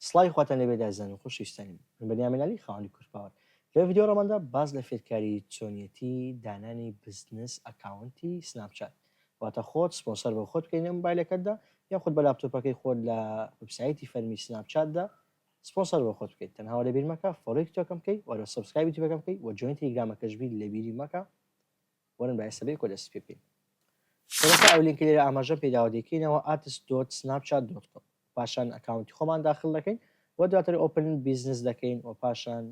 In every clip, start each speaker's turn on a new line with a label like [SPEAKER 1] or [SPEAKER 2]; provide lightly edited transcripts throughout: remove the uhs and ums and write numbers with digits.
[SPEAKER 1] سڵای خواتان لەبێ دازان و خۆشویستانی من بەنیامینالی خاوەنی کورتپاوەر لە ڤیدیۆ ڕەمەندا باز لە فێرکاری چۆنیەتی دانانی بزنس ئەکاونتی سناپچات واتە خۆت سپۆنسەر بە خۆت بکەینە مۆبایلەکەتدا یان خۆت بە لاپتۆپەکەی خۆت لە وبسایتی فەرمی سناپچاتدا سپۆنسەر بە خۆت بکەیت تەنها لەبیر مەکە فۆلۆی تۆکەم بکەیت وەرە سەبسکرایب یوتیوبەکەم بکەیت و جوین تەلەگرامەکەش بیت لەبیری مەکە وەرن با ئێستا بێ کۆ دەست پێ بکەین سەرەتا ئەو لینکە لێرە ئاماژەم پێداوا دەکەینەوە artist.snapchat.com پاشان ئەکاونتی خۆمان داخل دەکەین و دواتر ئۆپن بیزنس دەکەین و پاشان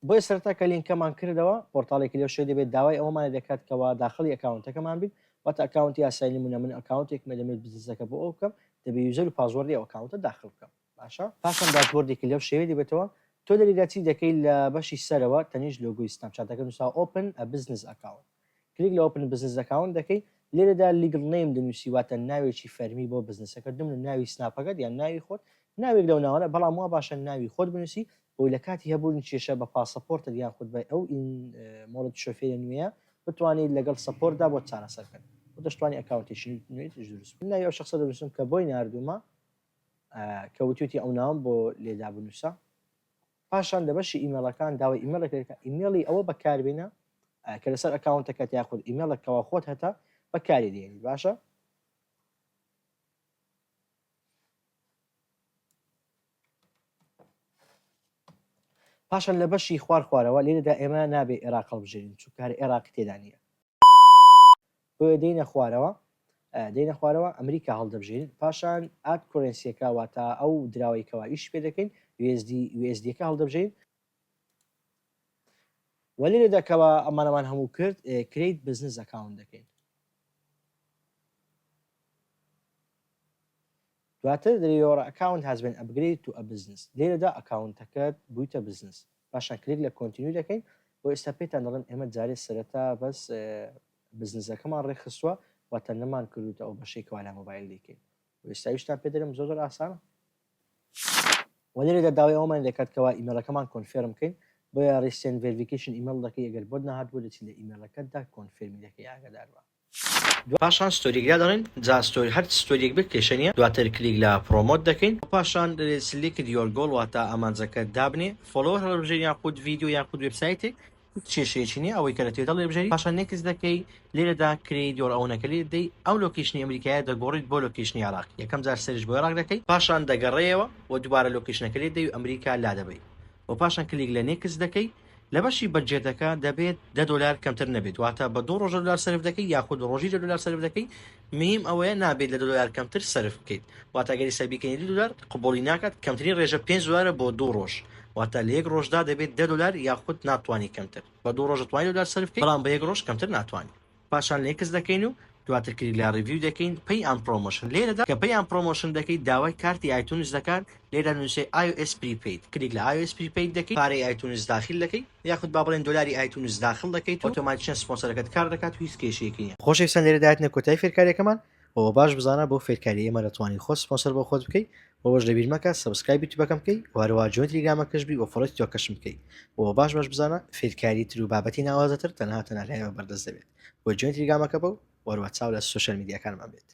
[SPEAKER 1] بۆی سەرەتا کە لینکەمان کردەوە پۆرتاڵێکی لێو شوێ دەبێت داوای ئەومانە دەکات کەوا داخلی ئەکاونتەکەمان بین واتە ئەکاونتی یاسایی نمونە من ئەکاونتێکمە دەمێت بزنسەکە بۆ ئەو بکەم دەبێت یوزەر و پاسوەردی ئەو ئەکاونتە داخل بکەم باشە پاشان داشبۆردێکی لەو شێوەیە دەبێتەوە تۆ دەریدا چی دەکەیت لە بەشی سەرەوە تەنیش لۆگۆی سناپچاتەکە نووسا ئۆپن ئە بزنس ئەکاونت کلیک لە ئۆپن بزنس ئەکاونت دەکەیت لێرەدا لیگل نیم دەنووسی واتە ناوێکی فەرمی بۆ بزنسەکە دمن ناوی سناپەکەت یان ناوی خۆت ناوێک لەو ناوانە بەڵام وا باشە ناوی خۆت بنووسی بۆی لە کاتی هەبوون کێشە بە پاسەپۆرتت یان خودت بە ئەو مۆڵەت شۆفێرە نوێیە بتوانیت لەگەڵ سەپۆرتدا بۆ چارەسەرکەن بۆ دەشتوانی ئەکاونتێکی نوێیش دروست بکەیت ناوی ئەو شەخسە دەنووسم کە بۆی ناردوومە کە وتوتی ئەو ناوم بۆ لێدا بنووسە پاشان لە بەشی ئیمێڵەکان داوای ئیمێڵێک ئیمێڵی ئەوە بەکاربێنە کە لەسەر ئەکاونتەکەت یاخود ئیمێڵێکەوە خۆت هەتا بەکاری دێنی باشە پاشان لە بەشی خوارەوە لێرەدا ئێمە نابێ عێراق هەڵبژێرین چونکە هەر عێراقی تێدا نییە بۆ دێنە خوارەوە ئەمریکا هەڵدەبژێرین پاشان ئات کۆرنسیەکە واتە ئەو دراوەیەکەوە ئیش پێ دەکەین USD-ەکە هەڵدەبژێرین و لێرەداکەوە ئەمانەمان هەموو کرد کریت بزنس ئەکاونت دەکەین دواتر your account has been upgraded to a business لێرەدا ئەکاونتەکەت بوویتە بزنس پاشان کلیک لە کۆنتینیو دەکەین بۆ ئێستا پێتان دەڵێن ئێمە جارێ سەرەتا بەس بزنسەکەمان ڕێخستووە واتە نەمان کردوتە ئەو بەشێکەوە لە مۆبایل دەکەین ئێستاویشتان پێ دەرم زۆر ئاسانە و لێرەدا داوای ئەومان دەکات کەوا ئیمێلەکەمان کۆنفێرم بکەین بۆیە ڕیستێن ڤێریفیکیشن ئیمێل دەکەی ئەگەر بۆت نەهات بۆ دەچین لە ئیمێلەکەتدا کۆنفێرمی دەکەی ئاگادار بە پاشان ستۆریگرا دەڵێن جا ستۆری هەر ستۆریەک بێت کێشەنیە دواتر کلیک لە پرۆمۆت دەکەین پاشان سلیکت یۆر گۆڵ واتە ئامانجەکە دابنێ فۆلۆوەر هەڵبژێرین یاخود ڤیدیۆ یاخود وێبسایتێک کێشەیەکی نیە ئەوەی کە لە تێدا هەڵبژێری پاشان نێکس دەکەی لێرەدا کریت یۆر ئەوەنەکە لێ دەی ئەو لۆکیشنی ئەمریکایە دەگۆڕیت بۆ لۆکیشنی عێراق یەکەم جار سەرش بۆ عێراق دەکەی پاشان دەگەڕێەوە و دووبارە لۆکیشنەکە لێ دەی و ئەمریکا لا دەبەی و پاشان کلیک لە نێکس دەکەی لە بەشی بەجێتەکە دەبێت $10 کەمتر نەبێت واتە بە 2 ڕۆژە دلار سەرف دەکەی یاخود ڕۆژی $10 سەرف دەکەی مهم ئەوەیە نابێت لە $10 کەمتر سەرف بکەیت واتە گەری سەبیکەنی $10 قبولی ناکات کەمترین ڕێژە $5 بۆ 2 ڕۆژ واتە لە 1 ڕۆژدا دەبێت $10 یاخود ناتوانانی کەمتر بە 2 ڕۆژ توانی $10 سەرف بکەیت بەڵام بە 1 ڕۆژ کەمتر ناتوانانی پاشان لێکس دەکەین و دواتر کلیک لە ریڤیو دەکەین پێی ئەم پرۆمۆشن لێرەدا کە پێی ئەم پرۆمۆشن دەکەیت داوای کارتی ئایتونز دەکات لێرە نووسێ iOS prepaid کلیک لە iOS prepaid دەکەیت پارەی ئایتونز داخل دەکەیت یاخود با بڵێن $1 ئایتونز داخل دەکەیت ئۆتۆماتیکیان سپۆنسەرەکەت کار دەکات و هیچ کێشەیەکی نییە خۆشەویستان لێرەدایەتە کۆتایی فێرکاریەکەمان بۆ باش بزانە بۆ فێرکاری ئێمە دەتوانین خۆت سپۆنسەر بۆ خۆت بکەیت بۆش لەبیر مەکە سەبسکرایب یوتیوبەکەم بکەیت وهەروە جوین تەلەگرامەکەش بی و فۆلۆی تۆکەشم بکەیت بۆ باش بزانە فێرکاری تر و بابەتی ناوازەتر تەنها لایەوە بەردەست دەبێت بۆ جوین تەلەگرامەکە بە و وەروە چاو لە سوشەل میدیاکانمان بێت